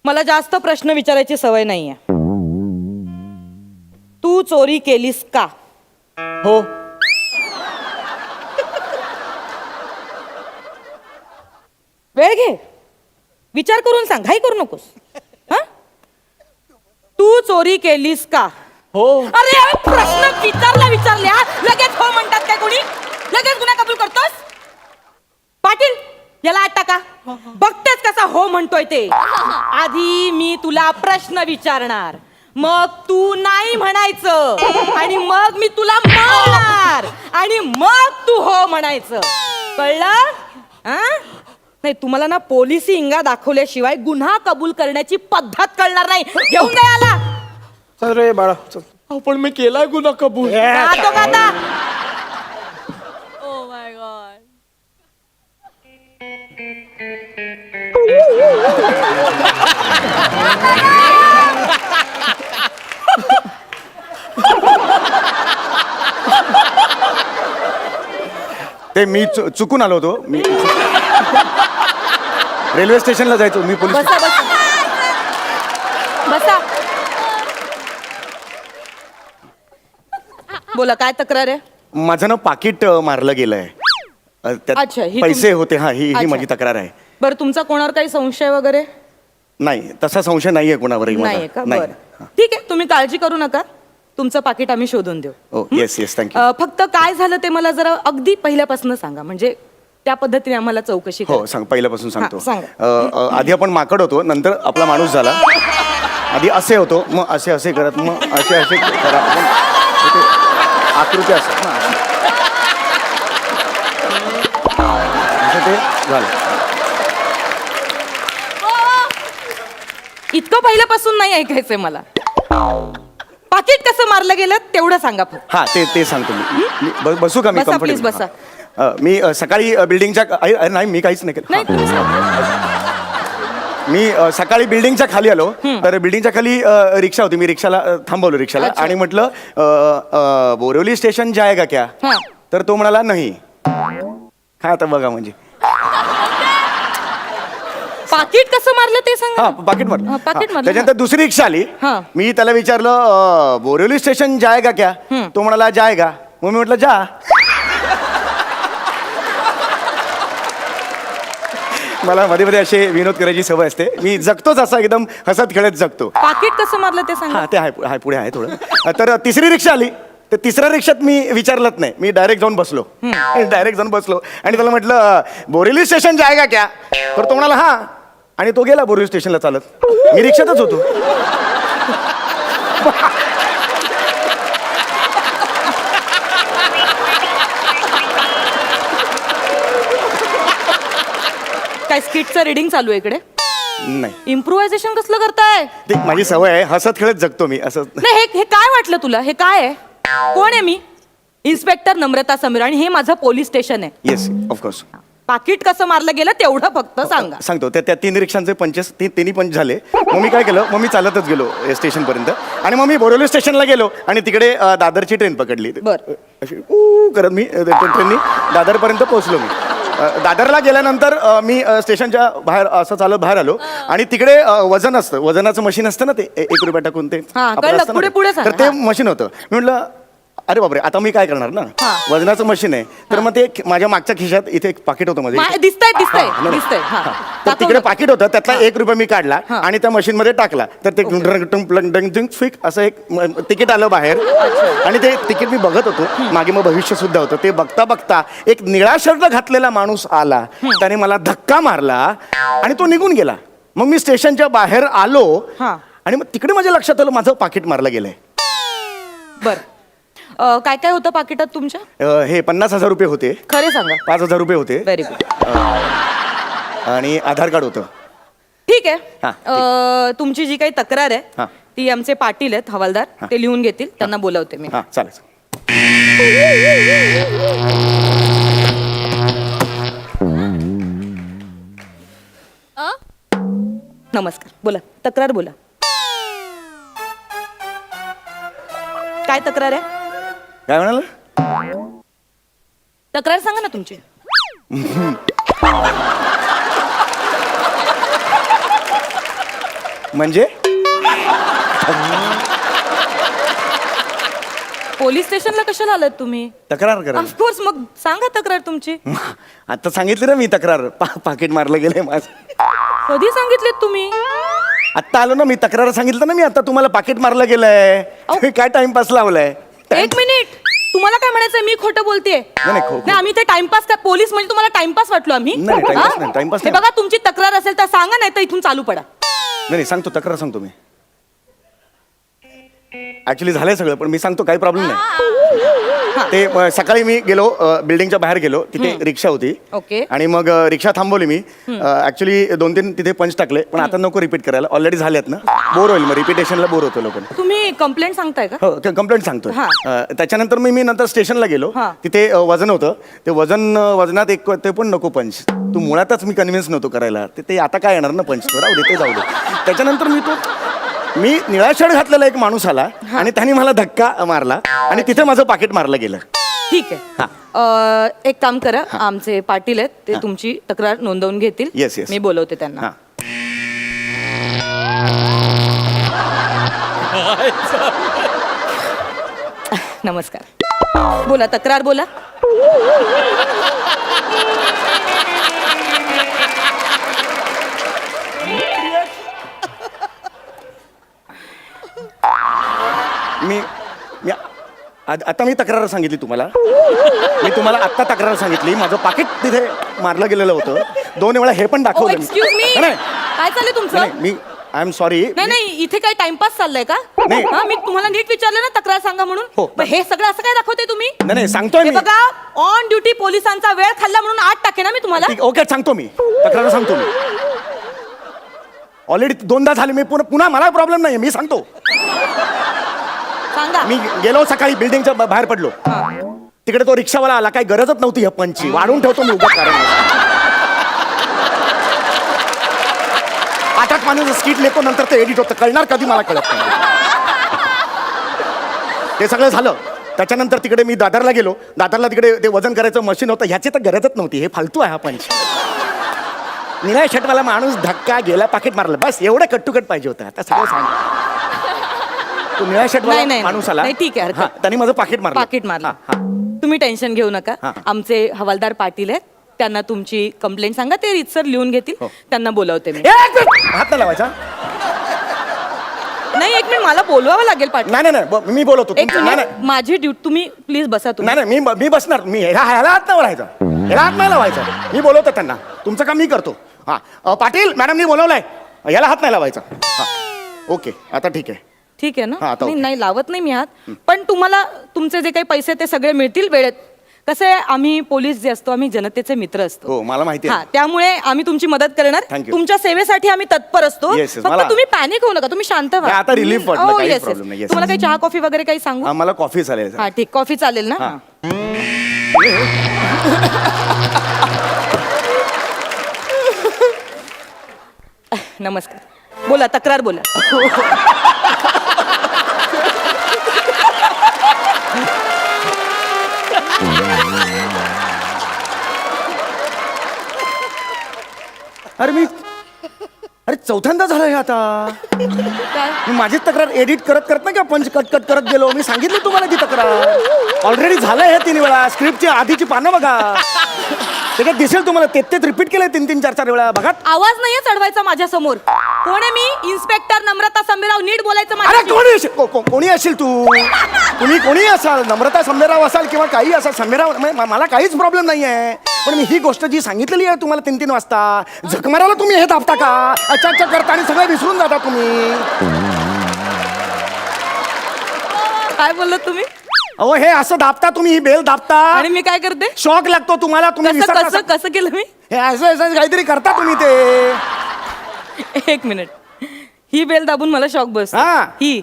मला जास्त प्रश्न विचारायची सवय नाहीये. तू चोरी केलीस का? हो. वेळ घे, विचार करून सांग, घाई करू नकोस. हा? तू चोरी केलीस का? हो. अरे प्रश्न विचारल्या लगेच हो म्हणतात काय कोणी? लगेच गुन्हा कबूल करतोस? पाटील याला आत टाका. बघतेच कसा हो म्हणतोय ते. आधी मी तुला प्रश्न विचारणार, मग तू नाही म्हणायचं, आणि मग मी तुला मारणार, आणि मग तू हो म्हणायचं. कळलं? हा? नाही तुम्हाला ना पोलिसी इंगा दाखवल्याशिवाय गुन्हा कबूल करण्याची पद्धत कळणार नाही. घेऊन जा याला. चल रे बाळा चल. पण मी केलाय गुन्हा कबूल. जातो का आता? Oh my god. ते मी चुकून आलो होतो. मी रेल्वे स्टेशनला जायचो मी. पोलीस बसा बसा बसा. बोला काय तक्रार आहे? माझं ना पाकिट मारलं गेलंय. त्यात अच्छा, ही पैसे होते. हा ही अच्छा. माझी तक्रार आहे. बरं तुमचा कोणावर काही संशय वगैरे नाही तसा संशय नाहीये कोणावरही माझा. नाहीये का? नाही. बरं ठीक आहे, तुम्ही काळजी करू नका, तुमचं पाकिट आम्ही शोधून देऊ. हो येस येस थँक्यू. फक्त काय झालं ते मला जरा अगदी पहिल्यापासून सांगा, म्हणजे त्या पद्धतीने आम्हाला चौकशी हो करा. सांग पहिल्यापासून सांगतो. हा, सांगा. आधी आपण माकड होतो, नंतर आपला माणूस झाला. आधी असे होतो, मग असे असे करत, मग असे असे करा. आकृती असं असं ते झालं. इतकं पहिल्यापासून नाही ऐकायचंय मला. पाकिट कसं मारलं गेलं तेवढं सांगा फक्त. हा ते सांगतो मी. बसू का मी? बसा, कम्फर्टेबल. please बसा. मी सकाळी बिल्डिंगच्या नाही मी काहीच नाही केलं. नाही तुम्ही सांगा. मी सकाळी बिल्डिंगच्या खाली आलो. तर बिल्डिंगच्या खाली रिक्षा होती. मी रिक्षाला थांबवलो रिक्षाला अच्छा. आणि म्हटलं बोरिवली स्टेशन जाएगा क्या? हा. तर तो म्हणाला नाही. काय आता बघा म्हणजे. पाकिट कसं मारलं ते सांगा. हा पाकिट मारलं. हा, पाकीट हा. मारलं. त्याच्यानंतर दुसरी रिक्षा आली. हा. मी त्याला विचारलं बोरिवली स्टेशन जाएगा क्या? तो म्हणाला जाएगा. मग मी म्हटलं जा. मला मध्ये मध्ये असे विनोद करायची सवय असते. मी जगतोच असा एकदम हसत खेळत जगतो. पाकिट कसं मारलं ते सांगा. हा ते आहे पुढे आहे थोडं. तर तिसरी रिक्षा आली. तर तिसऱ्या रिक्षात मी विचारलंच नाही. मी डायरेक्ट जाऊन बसलो. आणि त्याला म्हटलं बोरिवली स्टेशन जाएगा क्या? तर तो म्हणाला हा. आणि तो गेला बोरिवली स्टेशनला चालत. मी रिक्षातच होतो. काय स्किटचं रीडिंग चालू आहे इकडे? नाही इम्प्रोव्हायझेशन कसलं करताय? ते माझी सवय आहे. हसत खेळत जगतो मी असं. नाही हे काय वाटलं तुला? हे काय आहे? कोण आहे मी? इन्स्पेक्टर नम्रता समीर, आणि हे माझं पोलीस स्टेशन आहे. Yes of course. पाकिट कसं मारलं गेलं तेवढं फक्त सांगा. सांगतो. त्या तीन रिक्षांचे पंचेस तिन्ही पंच झाले. मग मी काय केलं, मग मी चालतच गेलो स्टेशनपर्यंत. आणि मग मी बोरिवली स्टेशनला गेलो आणि तिकडे दादरची ट्रेन पकडली. बरं. अशी करत मी ट्रेननी दादरपर्यंत पोहोचलो. मी दादरला गेल्यानंतर मी स्टेशनच्या बाहेर असं चालत बाहेर आलो. आणि तिकडे वजन असतं, वजनाचं मशीन असतं ना, ते 1 रुपया टाकून ते हा, आपलं कळलं. असतं ना पुढे ते. पुढे सांगा. तर ते मशीन होतं. मी म्हटलं अरे बापरे आता मी काय करणार ना. हा. वजनाचं मशीन आहे. तर मग ते माझ्या मागच्या खिशात इथे एक पाकिट होतं माझे. दिसतंय दिसतंय हा, नाही. दिसतंय. हा. तर तिकडे पाकिट होतं. त्यातला 1 रुपया मी काढला हा. आणि त्या मशीन मध्ये टाकला. तर ते फिक असं एक तिकीट आलं बाहेर. आणि ते तिकीट मी बघत होतो. मागे मग भविष्य सुद्धा होतं. ते बघता बघता एक निळा शर्ट घातलेला माणूस आला. त्याने मला धक्का मारला आणि तो निघून गेला. मग मी स्टेशनच्या बाहेर आलो. हा. आणि मग तिकडे माझ्या लक्षात आलं माझं पाकिट मारलं गेलंय. बर काय काय होतं पाकिटात तुमच्या? हे 50,000 रुपये होते. खरे सांगा. 5,000 रुपये होते. Very good. आणि आधार कार्ड होतं. ठीक आहे. हा, तुमची जी काही तक्रार आहे हा. ती आमचे पाटील आहेत हवालदार, ते लिहून घेतील. त्यांना बोलवते मी. हा चालेल. नमस्कार. बोला तक्रार बोला. काय तक्रार आहे? काय म्हणाल? तक्रार सांगा ना तुमची. म्हणजे पोलीस स्टेशनला कशाला आलात तुम्ही? तक्रार करा. ऑफकोर्स, मग सांगा तक्रार तुमची. आता सांगितलं ना मी तक्रार. पाकिट मारलं गेलंय माझं. कधी सांगितलेत तुम्ही? आत्ता आलो ना मी, तक्रार सांगितलं ना मी आता तुम्हाला, पाकिट मारलं गेलंय. तुम्ही काय टाइमपास लावलाय? एक मिनिट, तुम्हाला काय म्हणायचंय? मी खोटं बोलतेय? नाही, आम्ही ते टाइमपास काय, पोलीस म्हणजे तुम्हाला टाइमपास वाटलो आम्ही? नाही, टाइमपास हा? नाही, टाइमपास हे नाही. बघा, तुमची तक्रार असेल तर सांगा, नाही तर इथून चालू पडा. नाही सांगतो, तक्रार सांगतो मी. ऍक्च्युली झालंय सगळं, पण मी सांगतो, काही प्रॉब्लेम नाही. ते सकाळी मी गेलो, बिल्डिंगच्या बाहेर गेलो, तिथे रिक्षा होती. ओके. आणि मग रिक्षा थांबवली मी. ऍक्च्युली 2-3 तिथे पंच टाकले, पण आता नको रिपीट करायला, ऑलरेडी झालेत ना, बोर होईल, मग रिपिटेशनला बोर होतो लोकांना. तुम्ही कंप्लेंट सांगताय का? हो, कंप्लेंट सांगतो. त्याच्यानंतर मी नंतर स्टेशनला गेलो. हा. तिथे वजन होतं, ते वजनात एक ते पण नको पंच. तू मुळातच मी कन्व्हिन्स नव्हतो करायला, ते आता काय येणार ना पंच, राहू दे, ते जाऊ दे. त्याच्यानंतर मी निळा शर्ट घातलेला एक माणूस आला आणि त्याने मला धक्का मारला आणि तिथे माझं पाकिट मारलं गेलं. ठीक आहे. एक काम करा, आमचे पाटील आहेत, ते तुमची तक्रार नोंदवून घेतील. Yes, yes. मी बोलवते त्यांना. हा. नमस्कार, बोला, तक्रार बोला. आता मी तक्रार सांगितली तुम्हाला. मी तुम्हाला आत्ता तक्रार सांगितली. माझं पाकिट तिथे मारलं गेलेलं होतं. 2 वेळा हे पण दाखवलं. एक्सक्यूज मी, नाही, काय चाललंय तुमचं? मी आय एम सॉरी. नाही, इथे काय टाइमपास चाललाय का? नाही. हा, मी तुम्हाला नीट विचारलं ना तक्रार सांगा म्हणून. हो. पण हे सगळं असं काय दाखवते तुम्ही? नाही सांगतोय हे मी. बघा, ऑन ड्युटी पोलिसांचा वेळ खाल्ला म्हणून 8 टाके ना मी तुम्हाला. ओके, सांगतो मी, तक्रार सांगतो मी. ऑलरेडी 2दा झाले, मी पुन्हा मला प्रॉब्लेम नाही, मी सांगतो. सांगा. मी गेलो सकाळी, बिल्डिंगच्या बाहेर पडलो. तिकडे तो रिक्षावाला आला, काही गरजच नव्हती ह्या पंचची, वाढून ठेवतो मी उभा कारण. 8 माणूस स्किट लेतो, नंतर ते एडिट होतं, कळणार कधी मला कळत नाही. ते सगळं झालं. त्याच्यानंतर तिकडे मी दादरला गेलो. दादरला तिकडे ते वजन करायचं मशीन होतं, ह्याची तर गरजच नव्हती, हे फालतू आहे हा पंच. निळ्या शर्टवाला माणूस धक्का गेला, पाकिट मारलं, बस एवढं कट टू कट पाहिजे होतं. आता सगळं सांग. तो निळ्या शर्टवाला माणूस आला, ठीक आहे, त्याने माझं पाकिट मारलं. तुम्ही टेन्शन घेऊ नका. आमचे हवालदार पाटील आहेत, त्यांना तुमची कंप्लेंट सांगा, ते रीतसर लिहून घेतील. त्यांना बोलवते मी. हात नाही लावायचा. नाही, एक मिनिट, मला बोलवावं लागेल पाटील. नाही, मी बोलवतो. एक मिनिट, माझी ड्युटी, तुम्ही प्लीज बसा. तुम्ही नाही, मी बसणार. मी ह्याला हात नाही लावायचा, ह्याला हात नाही लावायचा. मी बोलवतो त्यांना, तुमचं काम मी करतो. पाटील मॅडमनी बोलवलंय, याला हात नाही लावायचा. ओके, आता ठीक आहे. ठीक आहे ना? आता नाही लावत नाही मी हात, पण तुम्हाला तुमचे जे काही पैसे ते सगळे मिळतील वेळेत. कसं आहे, आम्ही पोलीस जे असतो, आम्ही जनतेचे मित्र असतो. हो, मला माहिती आहे. त्यामुळे आम्ही तुमची मदत करणार. Thank you. तुमच्या सेवेसाठी आम्ही तत्पर असतो. फक्त तुम्ही पॅनिक होऊ नका, तुम्ही शांत व्हा. आता रिलीफ वाटलं, काही प्रॉब्लेम नाही. तुम्हाला काही चहा कॉफी वगैरे काही सांगू? मला कॉफी चालेल. हा, ठीक, कॉफी चालेल ना? नमस्कार, बोला, तक्रार बोला. अरे चौथ्यांदा झालं हे आता. मी माझीच तक्रार एडिट करत नाही का, पंच कट करत गेलो. मी सांगितलं तुम्हाला ती तक्रार ऑलरेडी झालंय हे 3 वेळा. स्क्रिप्टची आधीची पानं बघा, त्याच्यात दिसेल तुम्हाला. तेच रिपीट केलंय 3-3, 4-4 वेळा. बघा, आवाज नाहीये चढवायचा माझ्या समोर. कोण आहे मी? इन्स्पेक्टर नम्रता संभेराव. नीट बोलायचं अरे माझ्याशी. कोणी असेल तुम्ही कोणी असाल, नम्रता संभेराव असाल किंवा काही असाल, संभेराव, मला काहीच प्रॉब्लेम नाहीये. पण मी ही गोष्ट जी सांगितलेली आहे तुम्हाला 3-3 वाजता, झक मारायला तुम्ही हे दाबता का? अच्छा करता आणि सगळं विसरून जाता तुम्ही. काय बोललात तुम्ही? अहो, हे असं दाबता तुम्ही, ही बेल दाबता आणि मी काय करते? शॉक लागतो तुम्हाला. तुम्ही कसं केलं मी? हे असं काहीतरी करता तुम्ही ते. एक मिनिट, ही बेल दाबून मला शॉक बस. ही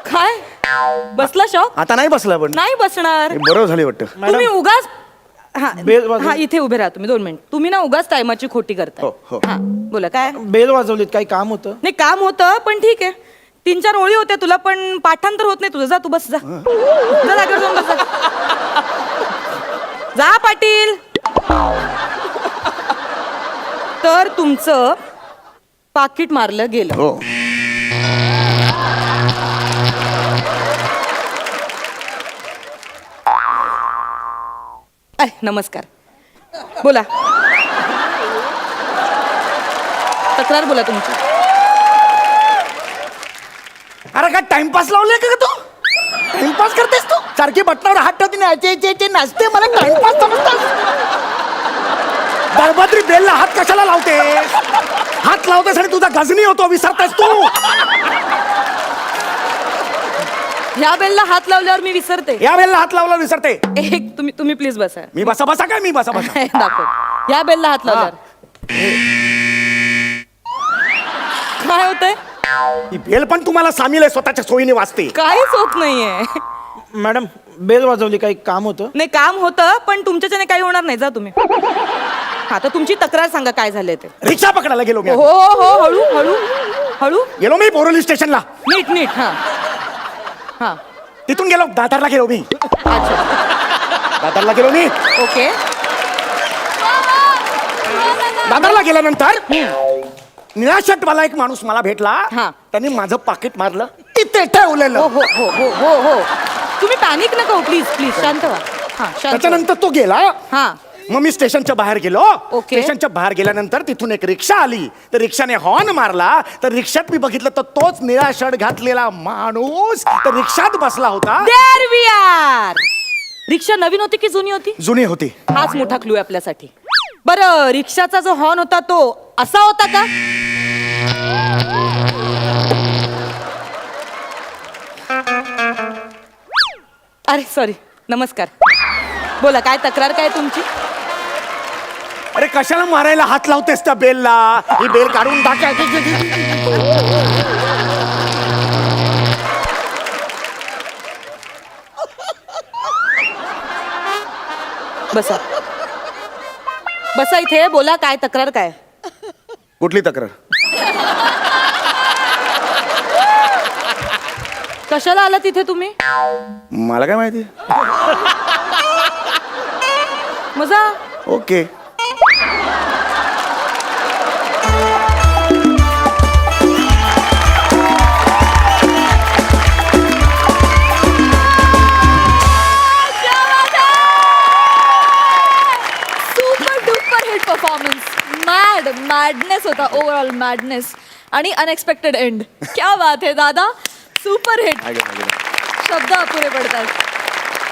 काय बसला शॉक? आता नाही बसला, पण नाही बसणार. बरोबर झाले वाटतं. तुम्ही उगाच इथे उभे राहा तुम्ही 2 मिनिट. तुम्ही ना उगाच टायमाची खोटी करता. बोला, काय? बेल वाजवलीत, काही काम होतं? नाही, काम होतं, पण ठीक आहे. 3-4 ओळी होत्या तुला, पण पाठांतर होत नाही तुझं. जा, तू बस, जा जागेवर जाऊन बस. जा पाटील. तर तुमचं पाकिट मारलं गेलं. हो. नमस्कार. बोला. तक्रार बोला तुमची. अरे काय टाइमपास लावले का तू? टाइमपास करतेस तू? सारखी बटनावर हात ठेवते नाचते, मला टाइमपास समजतात. दळभद्री बेलला हात कशाला लावतेस? हात लावतेस आणि तुझा गजनी होतो, विसरतेस तू. ह्या बेलला हात लावल्यावर मी विसरते. या बेलला हात लावला विसरते. एक तुम्ही प्लीज बसा. मी बसा बसा काय? मी बसा बसा. दाखव. ह्या बेलला हात लावल्यावर काय होतंय? ही बेल पण तुम्हाला सामील आहे, स्वतःच्या सोयीने वाजते. काहीच होत नाहीये. मॅडम बेल वाजवली, काही काम होतं? नाही, काम होतं पण तुमच्याच्याने काही होणार नाही. जा तुम्ही. हा, तर तुमची तक्रार सांगा, काय झालंय ते. रिक्षा पकडायला गेलो मी. हो हो, हळू हळू हळू. गेलो मी बोरोली स्टेशनला. नीट नीट. हा हा. तिथून गेलो दादरला गेलो मी. अच्छा. दादरला गेलो मी. ओके. दादरला गेल्यानंतर निळा शर्टवाला एक माणूस मला भेटला. हा. त्यांनी माझं पाकिट मारलं, तिथे ठेवलेलं. हो हो हो हो हो हो. तुम्ही पॅनिक नका, प्लीज प्लीज, शांत व्हा. हा, शांत व्हा. त्याच्यानंतर तो गेला. हा. मग मी स्टेशनच्या बाहेर गेलो. ओके. स्टेशनच्या बाहेर गेल्यानंतर तिथून एक रिक्षा आली. तर रिक्षाने हॉर्न मारला. तर रिक्षात मी बघितलं तर तोच निळा शर्ट घातलेला माणूस तर रिक्षात बसला होता. There we are. रिक्षा नवीन होती की जुनी होती? जुनी होती. हाच मोठा क्लू आहे आपल्यासाठी. बरं, रिक्षाचा जो हॉर्न होता तो असा होता का? अरे सॉरी. नमस्कार. बोला, काय तक्रार काय तुमची? अरे कशाला मारायला हात लावतेस त्या बेलला? ही बेल काढून टाका. बसा. बसा इथे. बोला, काय तक्रार काय? कुठली तक्रार? कशाला आला तिथे तुम्ही? मला काय माहिती. मजा. ओके. मॅडनेस होता, ओव्हरऑल मॅडनेस आणि अनएक्सपेक्टेड एंड. क्या बात है दादा, सुपर हिट. शब्द अपुरे पडतात.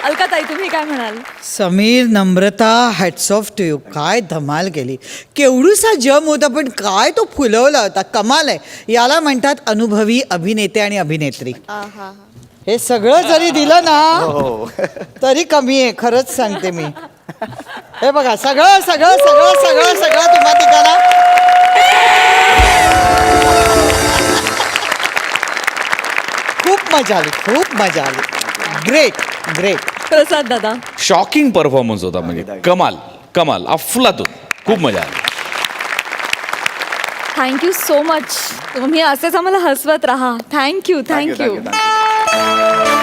अलकाताई, तुम्ही काय म्हणाल? समीर, नम्रता, हॅट्स ऑफ टू यू. काय धमाल केली. केवढूसा जम होता पण काय तो फुलवला होता. कमाल आहे. याला म्हणतात अनुभवी अभिनेते आणि अभिनेत्री. हे सगळं जरी दिलं ना तरी कमी आहे, खरंच सांगते मी. हे बघा, सगळं सगळं सगळं सगळं सगळं तुम्हा ठिकाणा. खूप मजा आली, खूप मजा आली. Great great. प्रसाद दादा, शॉकिंग परफॉर्मन्स होता. म्हणजे कमाल कमाल, अफलातून. खूप मजा आली. Thank you so much. तुम्ही असेच आम्हाला हसवत राहा. थँक्यू. Thank you.